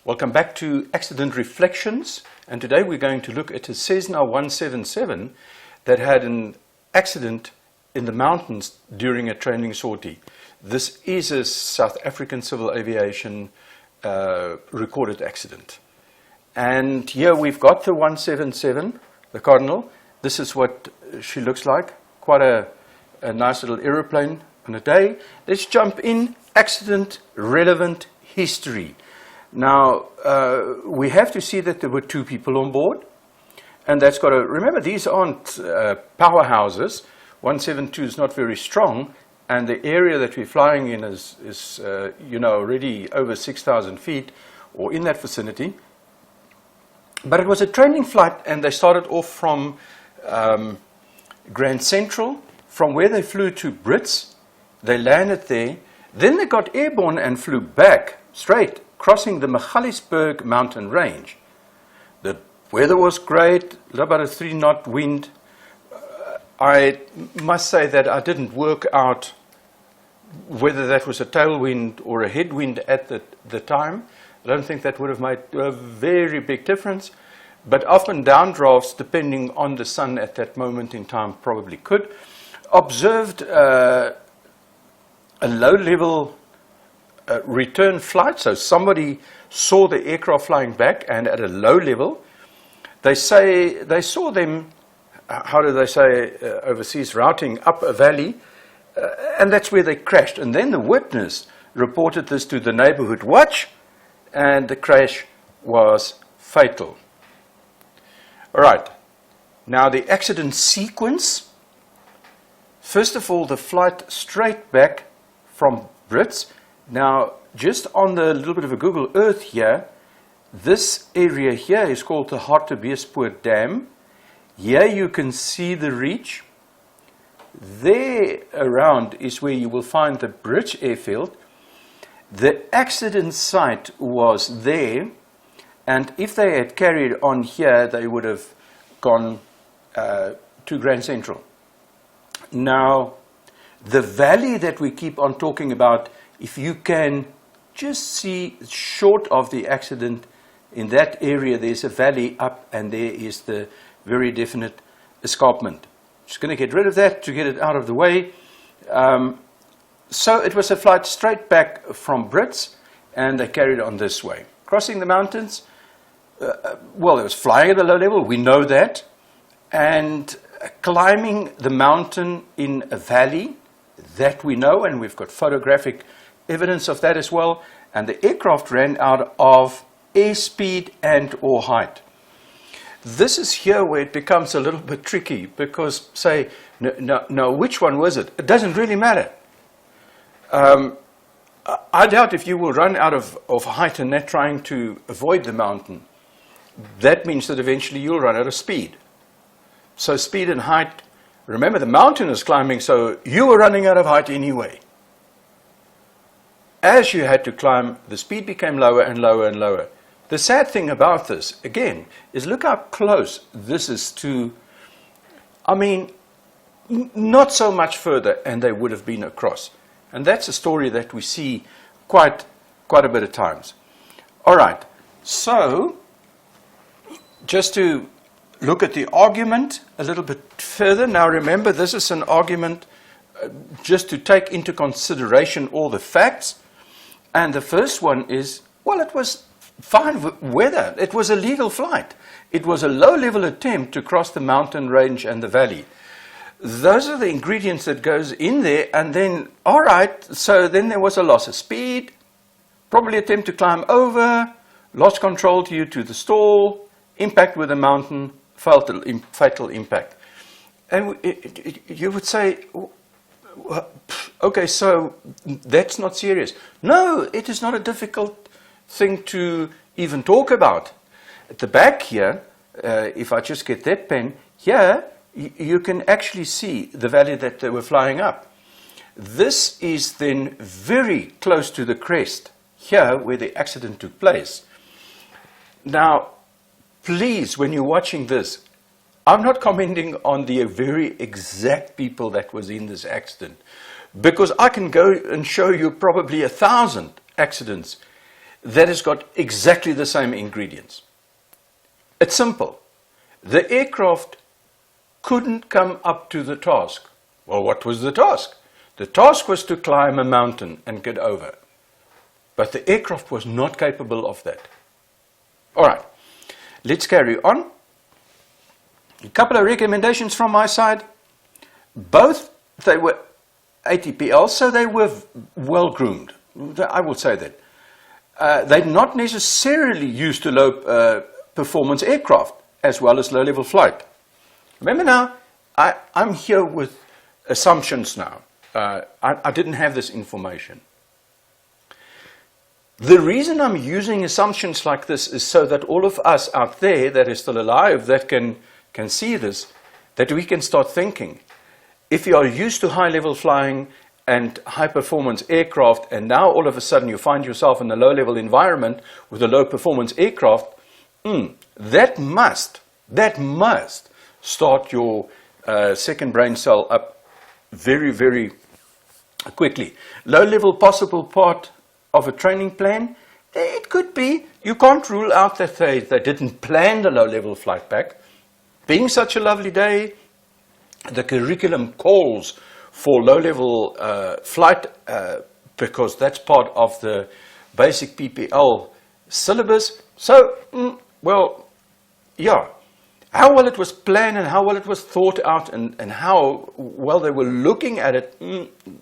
Welcome back to Accident Reflections, and today we're going to look at a Cessna 177 that had an accident in the mountains during a training sortie. This is a South African Civil Aviation recorded accident. And here we've got the 177, the Cardinal. This is what she looks like, quite a nice little aeroplane on a day. Let's jump in, accident relevant history. Now, we have to see that there were two people on board, and that's got to, remember, these aren't powerhouses. 172 is not very strong, and the area that we're flying in is already over 6,000 feet, or in that vicinity. But it was a training flight, and they started off from Grand Central, from where they flew to Brits. They landed there, then they got airborne and flew back straight, crossing the Magaliesberg mountain range. The weather was great, about a 3-knot wind. I must say that I didn't work out whether that was a tailwind or a headwind at the time. I don't think that would have made a very big difference, but up and down drafts, depending on the sun at that moment in time, probably could. Observed a low-level return flight, so somebody saw the aircraft flying back, and at a low level, they say they saw them, how do they say overseas, routing up a valley, and that's where they crashed. And then the witness reported this to the neighborhood watch, and the crash was fatal. All right, now the accident sequence. First of all, the flight straight back from Brits. Now, just on the little bit of a Google Earth here, this area here is called the Hartbeespoort Dam. Here you can see the reach. There around is where you will find the Bridge airfield. The accident site was there, and if they had carried on here, they would have gone to Grand Central. Now, the valley that we keep on talking about, if you can just see short of the accident, in that area there's a valley up, and there is the very definite escarpment. Just going to get rid of that to get it out of the way. So it was a flight straight back from Brits, and they carried on this way. Crossing the mountains, well, it was flying at a low level, we know that, and climbing the mountain in a valley, that we know, and we've got photographic evidence of that as well. And the aircraft ran out of airspeed and or height. This is here where it becomes a little bit tricky, because say, no, which one was it? It doesn't really matter. I doubt if you will run out of height and that trying to avoid the mountain. That means that eventually you'll run out of speed. So speed and height, remember the mountain is climbing, so you were running out of height anyway. As you had to climb, the speed became lower and lower and lower. The sad thing about this, again, is look how close this is to, I mean, not so much further, and they would have been across. And that's a story that we see quite a bit of times. All right, so just to look at the argument a little bit further. Now remember, this is an argument just to take into consideration all the facts. And the first one is, well, it was fine weather. It was a legal flight. It was a low-level attempt to cross the mountain range and the valley. Those are the ingredients that goes in there. And then, all right, so then there was a loss of speed, probably attempt to climb over, lost control due to the stall, impact with the mountain, fatal impact. And you would say, okay, so that's not serious. No, it is not a difficult thing to even talk about. At the back here, if I just get that pen, here you can actually see the valley that they were flying up. This is then very close to the crest, here where the accident took place. Now, please, when you're watching this, I'm not commenting on the very exact people that was in this accident, because I can go and show you probably 1,000 accidents that has got exactly the same ingredients. It's simple. The aircraft couldn't come up to the task. Well, what was the task? The task was to climb a mountain and get over. But the aircraft was not capable of that. All right, let's carry on. A couple of recommendations from my side. Both, they were ATPL, so they were well groomed. I will say that. They're not necessarily used to low performance aircraft as well as low level flight. Remember now, I'm here with assumptions now. I didn't have this information. The reason I'm using assumptions like this is so that all of us out there that is still alive, that can see this, that we can start thinking. If you are used to high-level flying and high-performance aircraft, and now all of a sudden you find yourself in a low-level environment with a low-performance aircraft, that must start your second brain cell up very, very quickly. Low-level possible part of a training plan, it could be, you can't rule out that they didn't plan the low-level flight back. Being such a lovely day, the curriculum calls for low-level flight because that's part of the basic PPL syllabus. So, well, yeah, how well it was planned and how well it was thought out and how well they were looking at it,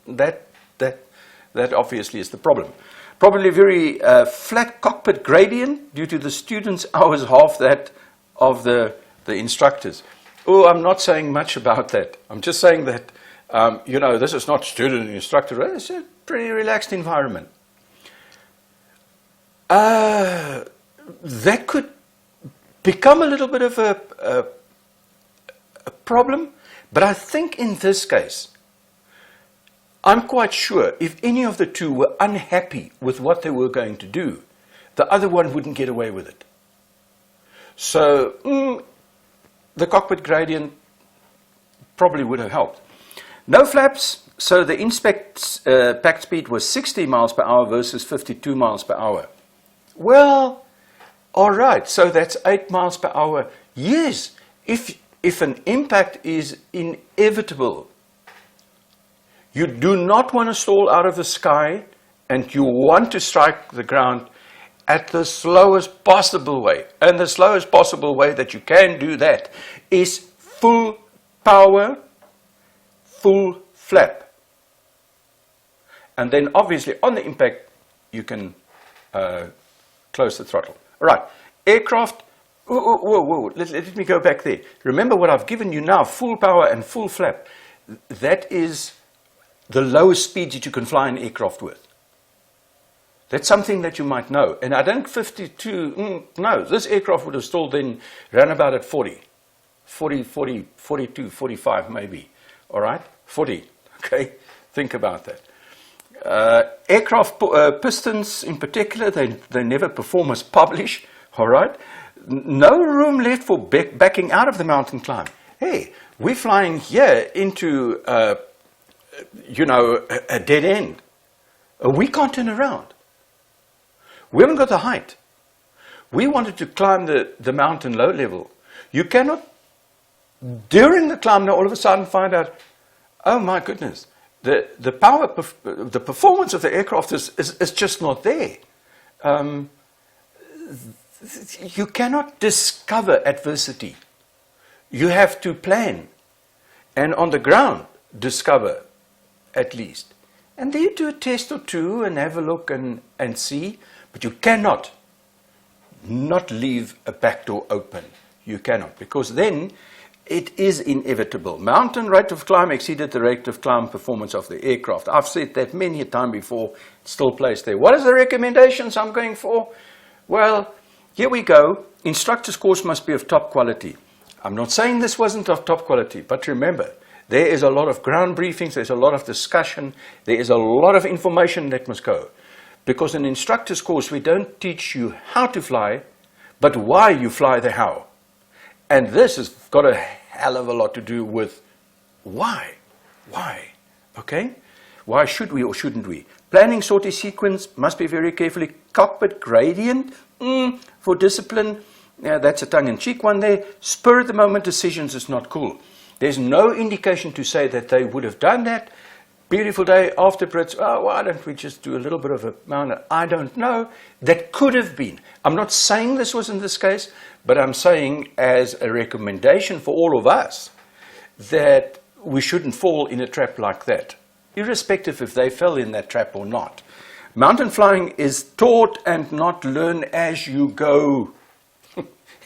that obviously is the problem. Probably very flat cockpit gradient due to the students' hours half that of the instructors. Oh, I'm not saying much about that. I'm just saying that, you know, this is not student and instructor. It's a pretty relaxed environment. That could become a little bit of a problem, but I think in this case, I'm quite sure if any of the two were unhappy with what they were going to do, the other one wouldn't get away with it. So, the cockpit gradient probably would have helped. No flaps, so the packed speed was 60 miles per hour versus 52 miles per hour. Well, all right, so that's 8 miles per hour. Yes, if an impact is inevitable, you do not want to stall out of the sky and you want to strike the ground at the slowest possible way. And the slowest possible way that you can do that is full power, full flap. And then obviously on the impact, you can close the throttle. All right, aircraft, whoa, let me go back there. Remember what I've given you now, full power and full flap. That is the lowest speeds that you can fly an aircraft with. That's something that you might know. And I think 52, no, this aircraft would have stalled then ran about at 40, 42, 45 maybe. All right, 40, okay, think about that. Aircraft pistons in particular, they never perform as published, all right. No room left for backing out of the mountain climb. Hey, we're flying here into, you know, a dead end. We can't turn around. We haven't got the height. We wanted to climb the mountain low level. You cannot, during the climb, now all of a sudden find out, oh my goodness, the power, the performance of the aircraft is just not there. You cannot discover adversity. You have to plan. And on the ground, discover at least. And then you do a test or two and have a look and see. But you cannot not leave a back door open. You cannot, because then it is inevitable. Mountain rate of climb exceeded the rate of climb performance of the aircraft. I've said that many a time before. It still plays there. What is the recommendations I'm going for? Well, here we go. Instructor's course must be of top quality. I'm not saying this wasn't of top quality, but remember, there is a lot of ground briefings, there's a lot of discussion, there is a lot of information that must go. Because in instructor's course, we don't teach you how to fly, but why you fly the how. And this has got a hell of a lot to do with why. Why? Okay? Why should we or shouldn't we? Planning sortie sequence must be very carefully. Cockpit gradient, for discipline, yeah, that's a tongue-in-cheek one there. Spur of the moment decisions is not cool. There's no indication to say that they would have done that. Beautiful day after Brits, oh, why don't we just do a little bit of a mountain? I don't know. That could have been. I'm not saying this was in this case, but I'm saying as a recommendation for all of us that we shouldn't fall in a trap like that, irrespective if they fell in that trap or not. Mountain flying is taught and not learn as you go.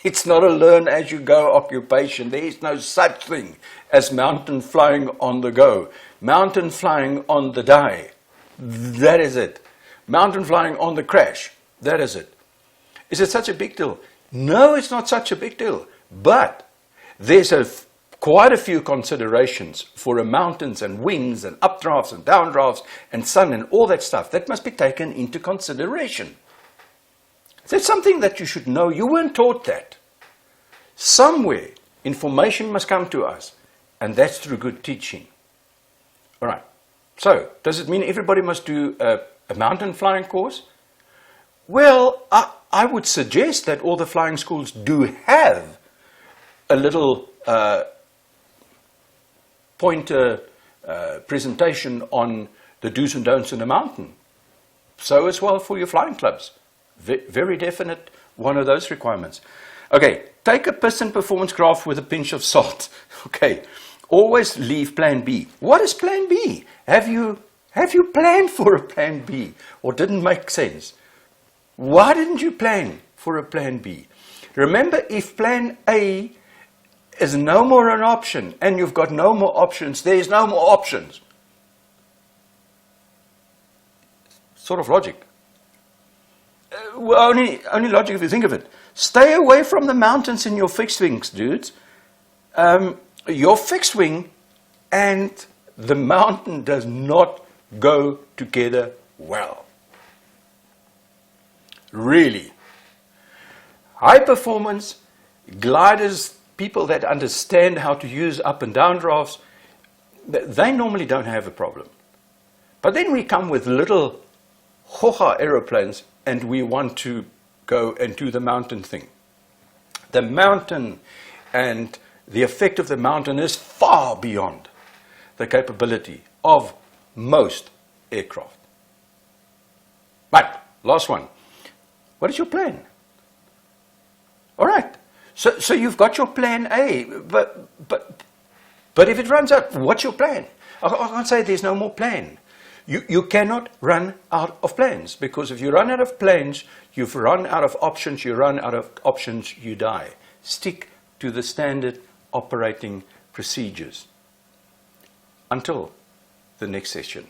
It's not a learn-as-you-go occupation. There is no such thing as mountain flying on the go. Mountain flying on the die. That is it. Mountain flying on the crash. That is it. Is it such a big deal? No, it's not such a big deal. But there's quite a few considerations for mountains and winds and updrafts and downdrafts and sun and all that stuff that must be taken into consideration. That's something that you should know. You weren't taught that. Somewhere, information must come to us, and that's through good teaching. All right. So, does it mean everybody must do a mountain flying course? Well, I would suggest that all the flying schools do have a little pointer presentation on the do's and don'ts in a mountain. So as well for your flying clubs. Very definite one of those requirements. Okay, take a piston performance graph with a pinch of salt. Okay, always leave plan B. What is plan B? Have you planned for a plan B or didn't make sense? Why didn't you plan for a plan B? Remember, if plan A is no more an option and you've got no more options, there's no more options. Sort of logic. Well, only logic if you think of it. Stay away from the mountains in your fixed wings, dudes. Your fixed wing and the mountain does not go together well. Really. High performance, gliders, people that understand how to use up and down drafts, they normally don't have a problem. But then we come with little hoha aeroplanes and we want to go and do the mountain thing. The mountain and the effect of the mountain is far beyond the capability of most aircraft. Right, last one. What is your plan? All right, so you've got your plan A, but if it runs out, what's your plan? I can't say there's no more plan. You cannot run out of plans, because if you run out of plans, you've run out of options, you run out of options, you die. Stick to the standard operating procedures. Until the next session.